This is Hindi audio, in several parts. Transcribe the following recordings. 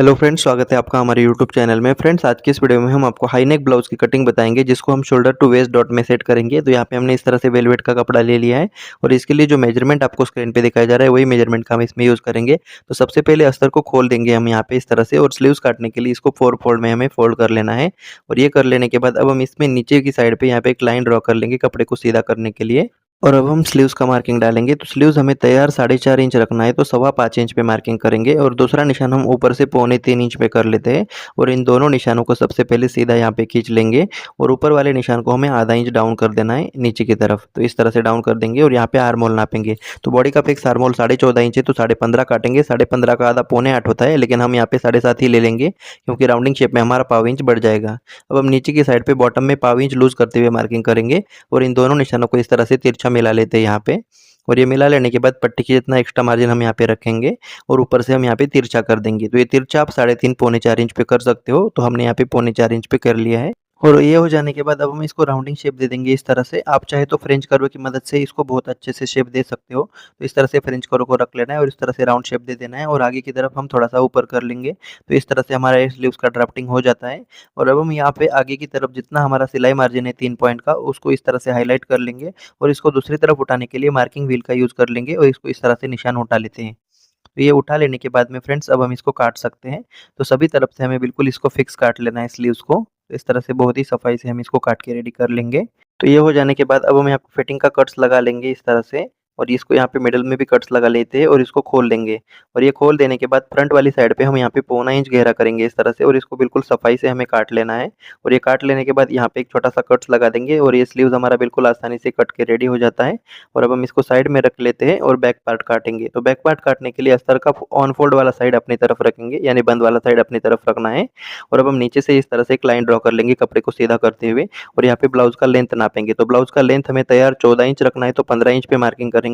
हेलो फ्रेंड्स, स्वागत है आपका हमारे यूट्यूब चैनल में। फ्रेंड्स, आज की इस वीडियो में हम आपको हाई नेक ब्लाउज़ की कटिंग बताएंगे, जिसको हम शोल्डर टू वेस्ट डॉट में सेट करेंगे। तो यहाँ पे हमने इस तरह से वेलवेट का कपड़ा ले लिया है और इसके लिए जो मेजरमेंट आपको स्क्रीन पे दिखाया जा रहा है, वही मेजरमेंट का हम इसमें यूज़ करेंगे। तो सबसे पहले अस्तर को खोल देंगे हम यहाँ पे इस तरह से, और स्लीव्स काटने के लिए इसको 4 फोल्ड में हमें फोल्ड कर लेना है। और ये कर लेने के बाद अब हम इसमें नीचे की साइड पे यहाँ पे एक लाइन ड्रॉ कर लेंगे कपड़े को सीधा करने के लिए। और अब हम स्लीव्स का मार्किंग डालेंगे। तो स्लीव्स हमें तैयार 4.5 इंच रखना है, तो 1.25 इंच पे मार्किंग करेंगे। और दूसरा निशान हम ऊपर से 3.25 इंच पे कर लेते हैं। और इन दोनों निशानों को सबसे पहले सीधा यहाँ पे खींच लेंगे, और ऊपर वाले निशान को हमें आधा इंच डाउन कर देना है नीचे की तरफ। तो इस तरह से डाउन कर देंगे और यहाँ पे आर्म होल नापेंगे। तो बॉडी का फिक्स आर्म होल 14.5 इंच है, तो 15.5 काटेंगे। 15.5 का आधा 7.25 होता है, लेकिन हम यहाँ पे 7.5 ही ले लेंगे, क्योंकि राउंडिंग शेप में हमारा पाव इंच बढ़ जाएगा। अब हम नीचे की साइड पे बॉटम में पाव इंच लूज करते हुए मार्किंग करेंगे, और इन दोनों निशानों को इस तरह से तिरछा मिला लेते हैं यहाँ पे। और ये मिला लेने के बाद पट्टी की जितना एक्स्ट्रा मार्जिन हम यहाँ पे रखेंगे, और ऊपर से हम यहाँ पे तिरछा कर देंगे। तो ये तिरछा आप 3.5 पौने 4 इंच पे कर सकते हो, तो हमने यहाँ पे 4.25 इंच पे कर लिया है। और ये हो जाने के बाद अब हम इसको राउंडिंग शेप दे देंगे इस तरह से। आप चाहे तो फ्रेंच कर्व की मदद से इसको बहुत अच्छे से शेप दे सकते हो। तो इस तरह से फ्रेंच कर्व को रख लेना है और इस तरह से राउंड शेप दे देना है, और आगे की तरफ हम थोड़ा सा ऊपर कर लेंगे। तो इस तरह से हमारा ये स्लीव्स का ड्राफ्टिंग हो जाता है। और अब हम यहाँ पे आगे की तरफ जितना हमारा सिलाई मार्जिन है 3 पॉइंट का, उसको इस तरह से हाईलाइट कर लेंगे, और इसको दूसरी तरफ उठाने के लिए मार्किंग व्हील का यूज़ कर लेंगे, और इसको इस तरह से निशान उठा लेते हैं। तो ये उठा लेने के बाद में फ्रेंड्स, अब हम इसको काट सकते हैं। तो सभी तरफ से हमें बिल्कुल इसको फिक्स काट लेना है स्लीव्स को। तो इस तरह से बहुत ही सफाई से हम इसको काट के रेडी कर लेंगे। तो ये हो जाने के बाद अब हम यहाँ पे फिटिंग का कट्स लगा लेंगे इस तरह से, और इसको यहाँ पे मिडल में भी कट्स लगा लेते हैं, और इसको खोल लेंगे। और ये खोल देने के बाद फ्रंट वाली साइड पे हम यहाँ पे 1.25 इंच गहरा करेंगे इस तरह से, और इसको बिल्कुल सफाई से हमें काट लेना है। और ये काट लेने के बाद यहाँ पे एक छोटा सा कट्स लगा देंगे, और ये स्लीव्स हमारा बिल्कुल आसानी से कट के रेडी हो जाता है। और अब हम इसको साइड में रख लेते हैं और बैक पार्ट काटेंगे। तो बैक पार्ट काटने के लिए अस्तर का ऑन फोल्ड वाला साइड अपनी तरफ रखेंगे, यानी बंद वाला साइड अपनी तरफ रखना है। और अब हम नीचे से इस तरह से एक लाइन ड्रॉ कर लेंगे कपड़े को सीधा करते हुए, और यहाँ पे ब्लाउज का लेंथ नापेंगे। तो ब्लाउज का लेंथ हमें तैयार 14 इंच रखना है, तो 15 इंच पे मार्किंग करेंगे,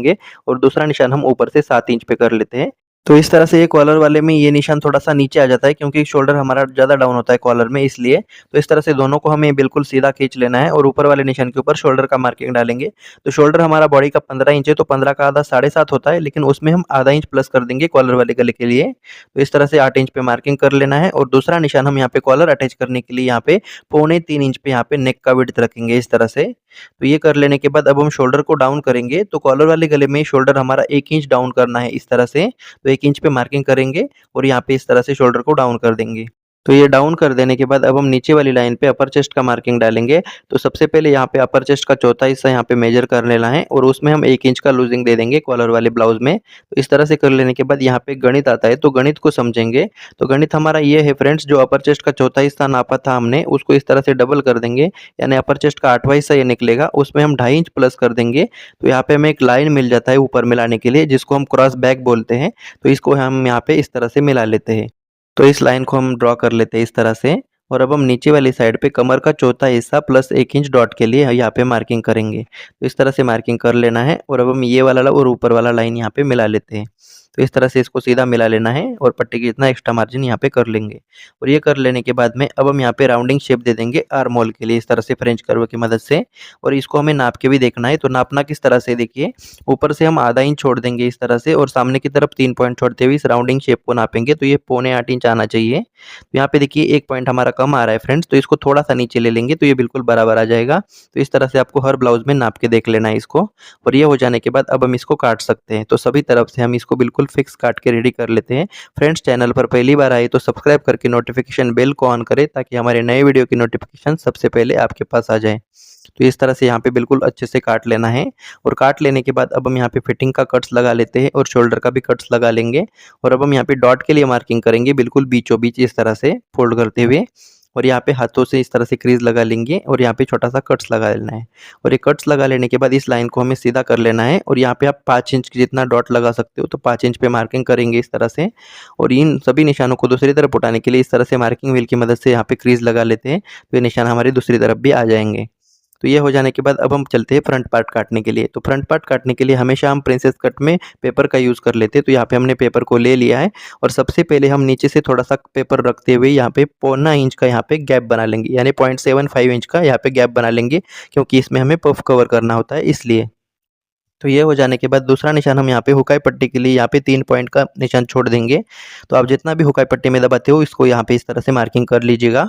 और दूसरा निशान हम ऊपर से 7 इंच पे कर लेते हैं। तो इस तरह से ये कॉलर वाले में ये निशान थोड़ा-सा नीचे आ जाता है, क्योंकि शोल्डर हमारा ज़्यादा डाउन होता है कॉलर में, इसलिए। तो इस तरह से दोनों को हमें बिल्कुल सीधा खींच लेना है, और ऊपर वाले निशान के ऊपर शोल्डर का मार्किंग डालेंगे। तो शोल्डर हमारा बॉडी का 15 इंच है, तो 15 का आधा 7.5 होता है, लेकिन उसमें हम आधा इंच प्लस कर देंगे कॉलर वाले गले के लिए। तो इस तरह से 8 इंच पे मार्किंग कर लेना है, और दूसरा निशान हम यहाँ पे कॉलर अटैच करने के लिए यहाँ पे 2.25 इंच पे यहाँ पे नेक का विड्थ रखेंगे इस तरह से। तो ये कर लेने के बाद अब हम शोल्डर को डाउन करेंगे। तो कॉलर वाले गले में शोल्डर हमारा 1 इंच डाउन करना है इस तरह से। तो 1 इंच पे मार्किंग करेंगे, और यहाँ पे इस तरह से शोल्डर को डाउन कर देंगे। तो ये डाउन कर देने के बाद अब हम नीचे वाली लाइन पे अपर चेस्ट का मार्किंग डालेंगे। तो सबसे पहले यहाँ पे अपर चेस्ट का चौथा हिस्सा यहाँ पे मेजर कर लेना है, और उसमें हम 1 इंच का लूजिंग दे देंगे कॉलर वाले ब्लाउज में। तो इस तरह से कर लेने के बाद यहाँ पे गणित आता है, तो गणित को समझेंगे। तो गणित हमारा ये है फ्रेंड्स, जो अपर चेस्ट का चौथा हिस्सा नापा था हमने, उसको इस तरह से डबल कर देंगे, यानी अपर चेस्ट का 8वां हिस्सा ये निकलेगा, उसमें हम 2.5 इंच प्लस कर देंगे। तो यहाँ पे हमें एक लाइन मिल जाता है ऊपर मिलाने के लिए, जिसको हम क्रॉस बैक बोलते हैं। तो इसको हम यहाँ पे इस तरह से मिला लेते हैं। तो इस लाइन को हम ड्रॉ कर लेते हैं इस तरह से। और अब हम नीचे वाली साइड पे कमर का चौथा हिस्सा प्लस 1 इंच डॉट के लिए यहाँ पे मार्किंग करेंगे। तो इस तरह से मार्किंग कर लेना है, और अब हम ये वाला और ऊपर वाला लाइन यहाँ पे मिला लेते हैं। तो इस तरह से इसको सीधा मिला लेना है, और पट्टी की इतना एक्स्ट्रा मार्जिन यहाँ पे कर लेंगे। और ये कर लेने के बाद में अब हम यहाँ पे राउंडिंग शेप दे देंगे आर्म होल के लिए इस तरह से फ्रेंच कर्व की मदद से। और इसको हमें नाप के भी देखना है। तो नापना किस तरह से, देखिए, ऊपर से हम आधा इंच छोड़ देंगे इस तरह से, और सामने की तरफ 3 पॉइंट छोड़ते हुए इस राउंडिंग शेप को नापेंगे। तो ये 7.25 इंच आना चाहिए। तो यहाँ पे देखिए 1 पॉइंट हमारा कम आ रहा है फ्रेंड्स, तो इसको थोड़ा सा नीचे ले लेंगे, तो ये बिल्कुल बराबर आ जाएगा। तो इस तरह से आपको हर ब्लाउज में नाप के देख लेना है इसको। और ये हो जाने के बाद अब हम इसको काट सकते हैं। तो सभी तरफ से हम इसको बिल्कुल फिक्स काट के रेडी कर लेते हैं। फ्रेंड्स, चैनल पर पहली बार आए तो सब्सक्राइब करके नोटिफिकेशन बेल को ऑन करें, ताकि हमारे नए वीडियो की नोटिफिकेशन सबसे पहले आपके पास आ जाए। तो इस तरह से यहाँ पे बिल्कुल अच्छे से काट लेना है। और काट लेने के बाद अब हम यहाँ पे फिटिंग का कट्स लगा लेते हैं, और शोल्डर का भी कट्स लगा लेंगे। और अब हम यहाँ पे डॉट के लिए मार्किंग करेंगे, बिल्कुल बीचों बीच इस तरह से फोल्ड करते हुए। और यहाँ पे हाथों से इस तरह से क्रीज लगा लेंगे, और यहाँ पे छोटा सा कट्स लगा लेना है। और ये कट्स लगा लेने के बाद इस लाइन को हमें सीधा कर लेना है, और यहाँ पे आप 5 इंच जितना डॉट लगा सकते हो, तो 5 इंच पे मार्किंग करेंगे इस तरह से। और इन सभी निशानों को दूसरी तरफ उठाने के लिए इस तरह से मार्किंग व्हील की मदद से यहाँ पे क्रीज लगा लेते हैं। तो ये निशान हमारी दूसरी तरफ भी आ जाएंगे। तो ये हो जाने के बाद अब हम चलते हैं फ्रंट पार्ट काटने के लिए। तो फ्रंट पार्ट काटने के लिए हमेशा हम प्रिंसेस कट में पेपर का यूज़ कर लेते हैं। तो यहाँ पे हमने पेपर को ले लिया है, और सबसे पहले हम नीचे से थोड़ा सा पेपर रखते हुए यहाँ पे 1.25 इंच का यहाँ पे गैप बना लेंगे, यानी 0.75 इंच का यहाँ पे गैप बना लेंगे, क्योंकि इसमें हमें पफ कवर करना होता है इसलिए। तो ये हो जाने के बाद दूसरा निशान हम यहाँ पे हुकाई पट्टी के लिए यहाँ पे 3 पॉइंट का निशान छोड़ देंगे। तो आप जितना भी हुकाई पट्टी में दबाते हो इसको यहाँ पे इस तरह से मार्किंग कर लीजिएगा।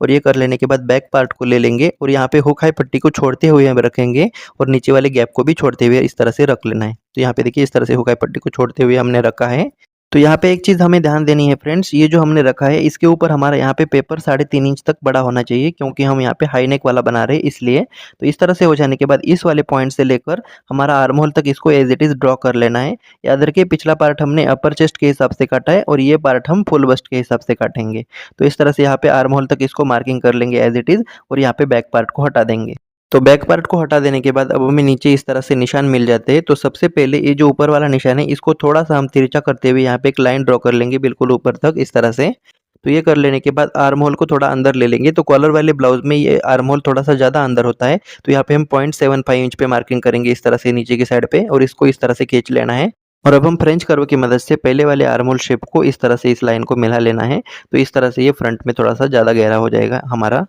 और ये कर लेने के बाद बैक पार्ट को ले लेंगे और यहाँ पे हुकाई पट्टी को छोड़ते हुए हम रखेंगे और नीचे वाले गैप को भी छोड़ते हुए इस तरह से रख लेना है। तो यहाँ पे देखिए इस तरह से हुकाई पट्टी को छोड़ते हुए हमने रखा है। तो यहाँ पे एक चीज़ हमें ध्यान देनी है फ्रेंड्स, ये जो हमने रखा है इसके ऊपर हमारा यहाँ पे पेपर 3.5 इंच तक बड़ा होना चाहिए, क्योंकि हम यहाँ पे हाई नेक वाला बना रहे हैं इसलिए। तो इस तरह से हो जाने के बाद इस वाले पॉइंट से लेकर हमारा आर्म होल तक इसको एज इट इज़ ड्रॉ कर लेना है। याद रखिए पिछला पार्ट हमने अपर चेस्ट के हिसाब से काटा है और ये पार्ट हम फुल बस्ट के हिसाब से काटेंगे। तो इस तरह से यहाँ पे आर्म होल तक इसको मार्किंग कर लेंगे एज इट इज़ और यहाँ पे बैक पार्ट को हटा देंगे। तो बैक पार्ट को हटा देने के बाद अब हमें नीचे इस तरह से निशान मिल जाते हैं। तो सबसे पहले ये जो ऊपर वाला निशान है इसको थोड़ा सा हम तिरछा करते हुए यहाँ पे एक लाइन ड्रॉ कर लेंगे बिल्कुल ऊपर तक इस तरह से। तो ये कर लेने के बाद आर्म होल को थोड़ा अंदर ले लेंगे। तो कॉलर वाले ब्लाउज में ये आर्म होल थोड़ा सा ज़्यादा अंदर होता है, तो यहाँ पे हम 0.75 इंच पे मार्किंग करेंगे इस तरह से नीचे की साइड पे और इसको इस तरह से खींच लेना है। और अब हम फ्रेंच कर्व की मदद से पहले वाले आर्म होल शेप को इस तरह से इस लाइन को मिला लेना है। तो इस तरह से ये फ्रंट में थोड़ा सा ज़्यादा गहरा हो जाएगा हमारा।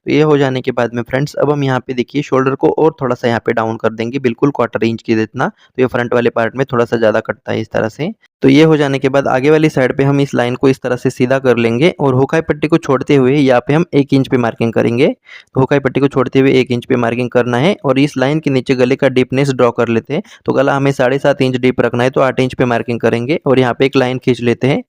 तो ये हो जाने के बाद में फ्रेंड्स अब हम यहाँ पे देखिए शोल्डर को और थोड़ा सा यहाँ पे डाउन कर देंगे बिल्कुल 1/4 इंच की जितना। तो ये फ्रंट वाले पार्ट में थोड़ा सा ज़्यादा कटता है इस तरह से। तो ये हो जाने के बाद आगे वाली साइड पे हम इस लाइन को इस तरह से सीधा कर लेंगे और हुकाई पट्टी को छोड़ते हुए यहाँ पे हम 1 इंच पे मार्किंग करेंगे। तो हुकाई पट्टी को छोड़ते हुए 1 इंच पे मार्किंग करना है और इस लाइन के नीचे गले का डीपनेस ड्रॉ कर लेते हैं। तो गला हमें 7.5 इंच डीप रखना है, तो 8 इंच पे मार्किंग करेंगे और यहाँ पे एक लाइन खींच लेते हैं।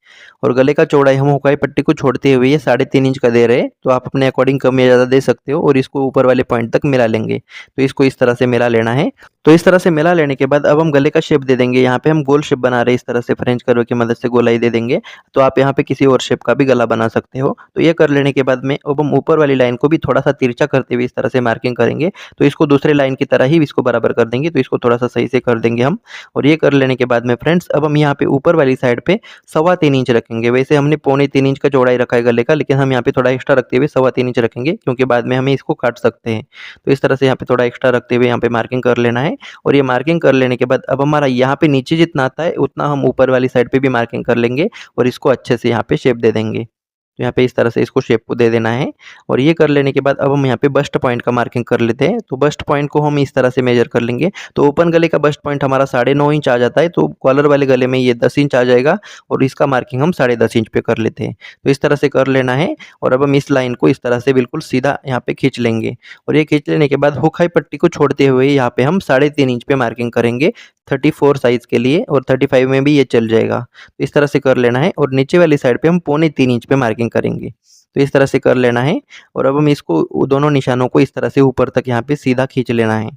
और गले का चौड़ाई हम हुकाई पट्टी को छोड़ते हुए ये 3.5 इंच का दे रहे हैं, तो आप अपने अकॉर्डिंग कम या ज़्यादा दे सकते हो और इसको ऊपर वाले पॉइंट तक मिला लेंगे। तो इसको इस तरह से मिला लेना है। तो इस तरह से मिला लेने के बाद अब हम गले का शेप दे देंगे। यहाँ पे हम गोल शेप बना रहे हैं, इस तरह से फ्रेंच कर्व की मदद से गोलाई दे देंगे। तो आप यहाँ पे किसी और शेप का भी गला बना सकते हो। तो ये कर लेने के बाद में अब हम ऊपर वाली लाइन को भी थोड़ा सा तिरछा करते हुए इस तरह से मार्किंग करेंगे। तो इसको दूसरे लाइन की तरह ही इसको बराबर कर देंगे। तो इसको थोड़ा सा सही से कर देंगे हम। और ये कर लेने के बाद में फ्रेंड्स अब हम यहाँ पे ऊपर वाली साइड पे 3.25 इंच रखेंगे। वैसे हमने 0.25 इंच का चौड़ाई रखा है गले का, लेकिन हम यहाँ पे थोड़ा एक्स्ट्रा रखते हुए 3.25 इंच रखेंगे, क्योंकि बाद में हमें इसको काट सकते हैं। तो इस तरह से यहाँ पे थोड़ा एक्स्ट्रा रखते हुए यहाँ पे मार्किंग कर लेना है। और ये मार्किंग कर लेने के बाद अब हमारा यहाँ पे नीचे जितना आता है उतना हम ऊपर वाली साइड पे भी मार्किंग कर लेंगे और इसको अच्छे से यहाँ पे शेप दे देंगे। तो यहाँ पे इस तरह से इसको शेप को दे देना है। और ये कर लेने के बाद अब हम यहाँ पे बस्ट पॉइंट का मार्किंग कर लेते हैं। तो बस्ट पॉइंट को हम इस तरह से मेजर कर लेंगे। तो ओपन गले का बस्ट पॉइंट हमारा 9.5 इंच आ जाता है, तो कॉलर वाले गले में ये 10 इंच आ जाएगा और इसका मार्किंग हम 10.5 इंच पे कर लेते हैं। तो इस तरह से कर लेना है और अब हम इस लाइन को इस तरह से बिल्कुल सीधा यहाँ पे खींच लेंगे। और ये खींच लेने के बाद हुक हाई पट्टी को छोड़ते हुए यहाँ पे हम 3.5 इंच पे मार्किंग करेंगे 34 साइज के लिए, और 35 में भी ये चल जाएगा। तो इस तरह से कर लेना है और नीचे वाली साइड पे हम 0.25 इंच पे मार्किंग करेंगे। तो इस तरह से कर लेना है और अब हम इसको दोनों निशानों को इस तरह से ऊपर तक यहाँ पे सीधा खींच लेना है।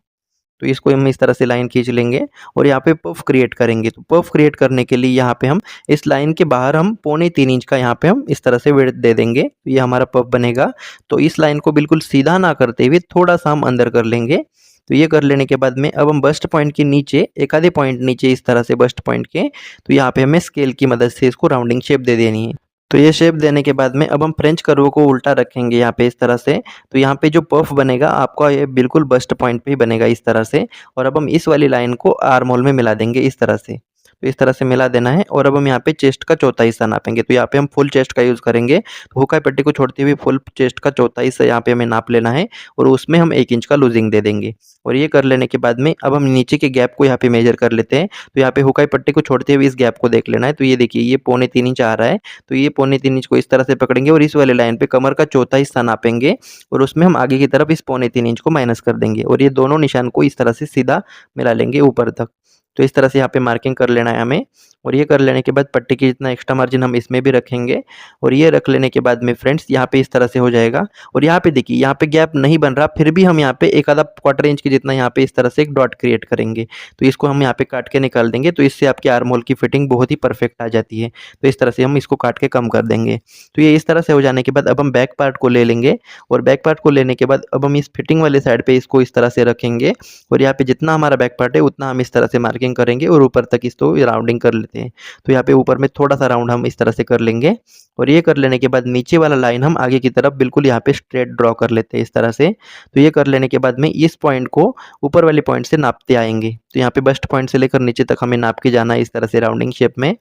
तो इसको हम इस तरह से लाइन खींच लेंगे और यहाँ पे पफ क्रिएट करेंगे। तो पफ क्रिएट करने के लिए यहाँ पे हम इस लाइन के बाहर हम 0.25 इंच का यहाँ पे हम इस तरह से विड्थ दे देंगे। तो ये हमारा पफ बनेगा। तो इस लाइन को बिल्कुल सीधा ना करते हुए थोड़ा सा हम अंदर कर लेंगे। तो ये कर लेने के बाद में अब हम बस्ट पॉइंट के नीचे एक आधे पॉइंट नीचे इस तरह से बस्ट पॉइंट के, तो यहाँ पे हमें स्केल की मदद से इसको राउंडिंग शेप दे देनी है। तो ये शेप देने के बाद में अब हम फ्रेंच कर्व को उल्टा रखेंगे यहाँ पे इस तरह से। तो यहाँ पे जो पफ बनेगा आपका ये बिल्कुल बस्ट पॉइंट पे ही बनेगा इस तरह से। और अब हम इस वाली लाइन को आर्म होल में मिला देंगे इस तरह से। तो इस तरह से मिला देना है और अब हम यहाँ पे चेस्ट का चौथा हिस्सा नापेंगे। तो यहाँ पे हम फुल चेस्ट का यूज़ करेंगे। तो हुक हाई पट्टी को छोड़ते हुए फुल चेस्ट का चौथा हिस्सा यहाँ पे हमें नाप लेना है और उसमें हम 1 इंच का लूजिंग दे देंगे। और ये कर लेने के बाद में अब हम नीचे के गैप को यहाँ पे मेजर कर लेते हैं। तो यहाँ पे हुक हाई पट्टी को छोड़ते हुए इस गैप को देख लेना है। तो ये देखिए ये 0.25 इंच आ रहा है। तो ये 0.25 इंच को इस तरह से पकड़ेंगे और इस वाले लाइन पे कमर का चौथा हिस्सा नापेंगे और उसमें हम आगे की तरफ इस 0.25 इंच को माइनस कर देंगे और ये दोनों निशान को इस तरह से सीधा मिला लेंगे ऊपर तक। तो इस तरह से यहाँ पे मार्किंग कर लेना है हमें। और ये कर लेने के बाद पट्टी की जितना एक्स्ट्रा मार्जिन हम इसमें भी रखेंगे और ये रख लेने के बाद में फ्रेंड्स यहाँ पे इस तरह से हो जाएगा। और यहाँ पे देखिए यहाँ पे गैप नहीं बन रहा, फिर भी हम यहाँ पे एक आधा 1/4 इंच की जितना यहाँ पे इस तरह से एक डॉट क्रिएट करेंगे। तो इसको हम यहाँ पे काट के निकाल देंगे। तो इससे आपके आर्म होल की फिटिंग बहुत ही परफेक्ट आ जाती है। तो इस तरह से हम इसको काट के कम कर देंगे। तो ये इस तरह से हो जाने के बाद अब हम बैक पार्ट को ले लेंगे और बैक पार्ट को लेने के बाद अब हम इस फिटिंग वाले साइड पे इसको इस तरह से रखेंगे और यहाँ पे जितना हमारा बैक पार्ट है उतना हम इस तरह से मार्किंग करेंगे और ऊपर तक इसको राउंडिंग कर लेते हैं। तो यहाँ पे ऊपर में थोड़ा सा राउंड हम इस तरह से कर लेंगे और ये कर लेने के बाद नीचे वाला लाइन हम आगे की तरफ बिल्कुल यहाँ पे स्ट्रेट ड्रॉ कर लेते हैं इस तरह से। तो ये कर लेने के बाद में इस पॉइंट को ऊपर वाले पॉइंट से नापते आएंगे। तो यहाँ पे बस्ट पॉइंट से लेकर नीचे तक हमें नाप के जाना है इस तरह से राउंडिंग शेप में।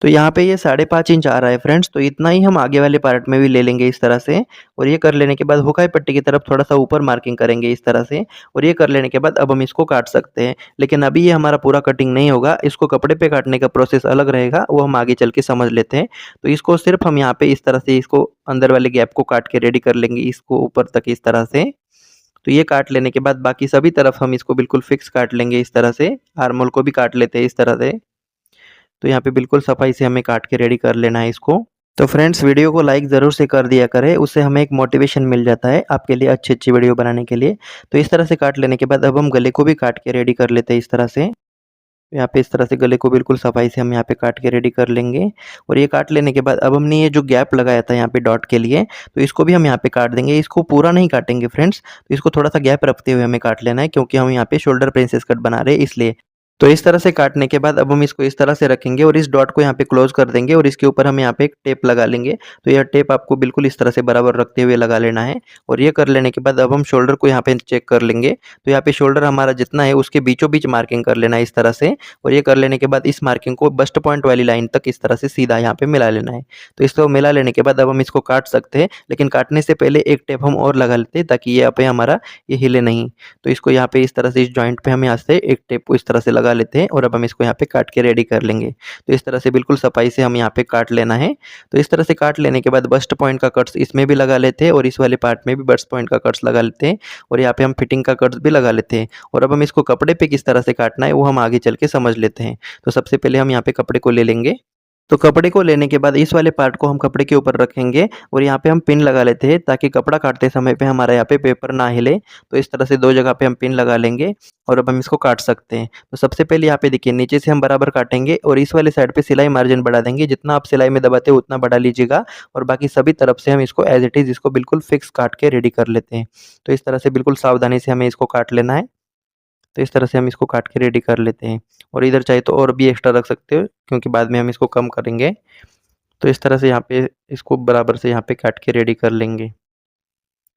तो यहाँ पे ये 5.5 इंच आ रहा है फ्रेंड्स, तो इतना ही हम आगे वाले पार्ट में भी ले लेंगे इस तरह से। और ये कर लेने के बाद हुकाई पट्टी की तरफ थोड़ा-सा ऊपर मार्किंग करेंगे इस तरह से। और ये कर लेने के बाद अब हम इसको काट सकते हैं। लेकिन अभी ये हमारा पूरा कटिंग नहीं होगा, इसको कपड़े पे काटने का प्रोसेस अलग रहेगा, वो हम आगे चल के समझ लेते हैं। तो इसको सिर्फ़ हम यहाँ पे इस तरह से इसको अंदर वाले गैप को काट के रेडी कर लेंगे, इसको ऊपर तक इस तरह से। तो ये काट लेने के बाद बाकी सभी तरफ हम इसको बिल्कुल फिक्स काट लेंगे इस तरह से। आर्म होल को भी काट लेते हैं इस तरह से। तो यहाँ पे बिल्कुल सफाई से हमें काट के रेडी कर लेना है इसको। तो फ्रेंड्स, वीडियो को लाइक ज़रूर से कर दिया करें, उससे हमें एक मोटिवेशन मिल जाता है आपके लिए अच्छी-अच्छी वीडियो बनाने के लिए। तो इस तरह से काट लेने के बाद अब हम गले को भी काट के रेडी कर लेते हैं इस तरह से। यहाँ पे इस तरह से गले को बिल्कुल सफाई से हम यहाँ पे काट के रेडी कर लेंगे। और ये काट लेने के बाद अब हमने ये जो गैप लगाया था यहाँ पे डॉट के लिए, तो इसको भी हम यहाँ पे काट देंगे। इसको पूरा नहीं काटेंगे फ्रेंड्स, तो इसको थोड़ा-सा गैप रखते हुए हमें काट लेना है, क्योंकि हम यहाँ पे शोल्डर प्रिंसेस कट बना रहे हैं इसलिए। तो इस तरह से काटने के बाद अब हम इसको इस तरह से रखेंगे और इस डॉट को यहाँ पे क्लोज़ कर देंगे और इसके ऊपर हम यहाँ पे एक टेप लगा लेंगे। तो यह टेप आपको बिल्कुल इस तरह से बराबर रखते हुए लगा लेना है। और ये कर लेने के बाद अब हम शोल्डर को यहाँ पे चेक कर लेंगे। तो यहाँ पे शोल्डर हमारा जितना है उसके बीचों-बीच मार्किंग कर लेना है इस तरह से। और ये कर लेने के बाद इस मार्किंग को बस्ट पॉइंट वाली लाइन तक इस तरह से सीधा यहाँ पे मिला लेना है। तो इसको मिला लेने के बाद अब हम इसको काट सकते हैं, लेकिन काटने से पहले एक टेप हम और लगा लेते हैं ताकि ये यहाँ पे हमारा ये हिले नहीं। तो इसको यहाँ पे इस तरह से इस जॉइंट पे हम यहाँ से एक टेप को इस तरह से लगा लेते हैं और अब हम इसको यहाँ पे काट के रेडी कर लेंगे। तो इस तरह से बिल्कुल सफाई से हम यहाँ पे काट लेना है। तो इस तरह से काट लेने के बाद बस्ट पॉइंट का कट्स इसमें भी लगा लेते हैं और इस वाले पार्ट में भी बस्ट पॉइंट का कट्स लगा लेते हैं। और यहाँ पे हम फिटिंग का कट्स भी लगा लेते हैं। और अब हम इसको कपड़े पे किस तरह से काटना है वो हम आगे चल के समझ लेते हैं। तो सबसे पहले हम यहाँ पे कपड़े को ले लेंगे। तो कपड़े को लेने के बाद इस वाले पार्ट को हम कपड़े के ऊपर रखेंगे और यहाँ पे हम पिन लगा लेते हैं ताकि कपड़ा काटते समय पे हमारा यहाँ पे पेपर ना हिले। तो इस तरह से 2 जगह पे हम पिन लगा लेंगे और अब हम इसको काट सकते हैं। तो सबसे पहले यहाँ पे देखिए नीचे से हम बराबर काटेंगे और इस वाले साइड पे सिलाई मार्जिन बढ़ा देंगे। जितना आप सिलाई में दबाते हो उतना बढ़ा लीजिएगा और बाकी सभी तरफ से हम इसको एज़ इट इज़ इसको बिल्कुल फिक्स काट के रेडी कर लेते हैं। तो इस तरह से बिल्कुल सावधानी से हमें इसको काट लेना है। तो इस तरह से हम इसको काट के रेडी कर लेते हैं। और इधर चाहे तो और भी एक्स्ट्रा रख सकते हो, क्योंकि बाद में हम इसको कम करेंगे। तो इस तरह से यहाँ पे इसको बराबर से यहाँ पे काट के रेडी कर लेंगे।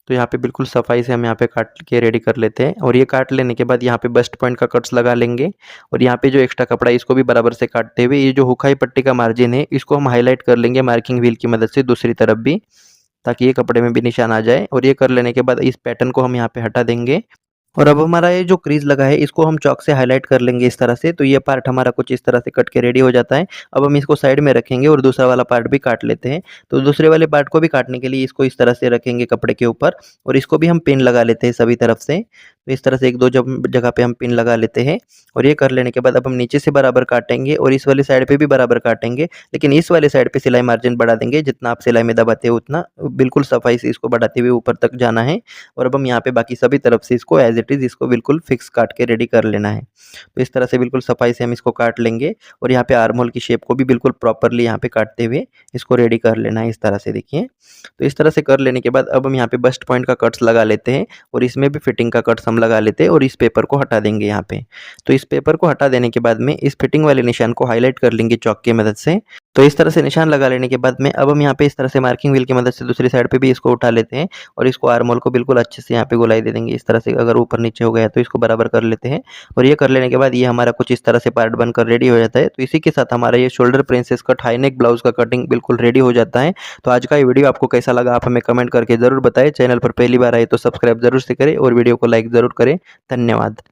तो यहाँ पे बिल्कुल सफाई से हम यहाँ पे काट के रेडी कर लेते हैं। और ये काट लेने के बाद यहाँ पे बस्ट पॉइंट का कट्स लगा लेंगे और यहाँ पे जो एक्स्ट्रा कपड़ा है इसको भी बराबर से काटते हुए ये जो हुकाई पट्टी का मार्जिन है इसको हम हाईलाइट कर लेंगे मार्किंग व्हील की मदद से दूसरी तरफ भी, ताकि ये कपड़े में भी निशान आ जाए। और ये कर लेने के बाद इस पैटर्न को हम यहाँ पे हटा देंगे। और अब हमारा ये जो क्रीज लगा है इसको हम चॉक से हाईलाइट कर लेंगे इस तरह से। तो ये पार्ट हमारा कुछ इस तरह से कट के रेडी हो जाता है। अब हम इसको साइड में रखेंगे और दूसरा वाला पार्ट भी काट लेते हैं। तो दूसरे वाले पार्ट को भी काटने के लिए इसको इस तरह से रखेंगे कपड़े के ऊपर और इसको भी हम पिन लगा लेते हैं सभी तरफ से। तो इस तरह से 1-2 जगह पे हम पिन लगा लेते हैं। और ये कर लेने के बाद अब हम नीचे से बराबर काटेंगे और इस वाली साइड पे भी बराबर काटेंगे, लेकिन इस वाले साइड पे सिलाई मार्जिन बढ़ा देंगे। जितना आप सिलाई में दबाते हो उतना बिल्कुल सफाई से इसको बढ़ाते हुए ऊपर तक जाना है। और अब हम यहाँ पे बाकी सभी तरफ से इसको एज इट इज़ इसको बिल्कुल फिक्स काट के रेडी कर लेना है। तो इस तरह से बिल्कुल सफाई से हम इसको काट लेंगे और यहाँ पे आर्म होल की शेप को भी बिल्कुल प्रॉपरली यहाँ पे काटते हुए इसको रेडी कर लेना है इस तरह से देखिए। तो इस तरह से कर लेने के बाद अब हम यहाँ पे बस्ट पॉइंट का कट्स लगा लेते हैं और इसमें भी फिटिंग का कट्स हम लगा लेते हैं और इस पेपर को हटा देंगे यहाँ पे। तो इस पेपर को हटा देने के बाद में इस फिटिंग वाले निशान को हाईलाइट कर लेंगे चॉक की मदद से। तो इस तरह से निशान लगा लेने के बाद में अब हम यहाँ पे इस तरह से मार्किंग व्हील की मदद से दूसरी साइड पे भी इसको उठा लेते हैं और इसको आर्म होल को बिल्कुल अच्छे से यहाँ पे गोलाई दे देंगे इस तरह से। अगर ऊपर नीचे हो गया तो इसको बराबर कर लेते हैं। और ये कर लेने के बाद ये हमारा कुछ इस तरह से पार्ट बनकर रेडी हो जाता है। तो इसी के साथ हमारा ये shoulder princess cut high neck blouse का कटिंग बिल्कुल रेडी हो जाता है। तो आज का ये वीडियो आपको कैसा लगा आप हमें कमेंट करके ज़रूर बताएं। चैनल पर पहली बार आए तो सब्सक्राइब जरूर से करें और वीडियो को लाइक ज़रूर करें। धन्यवाद।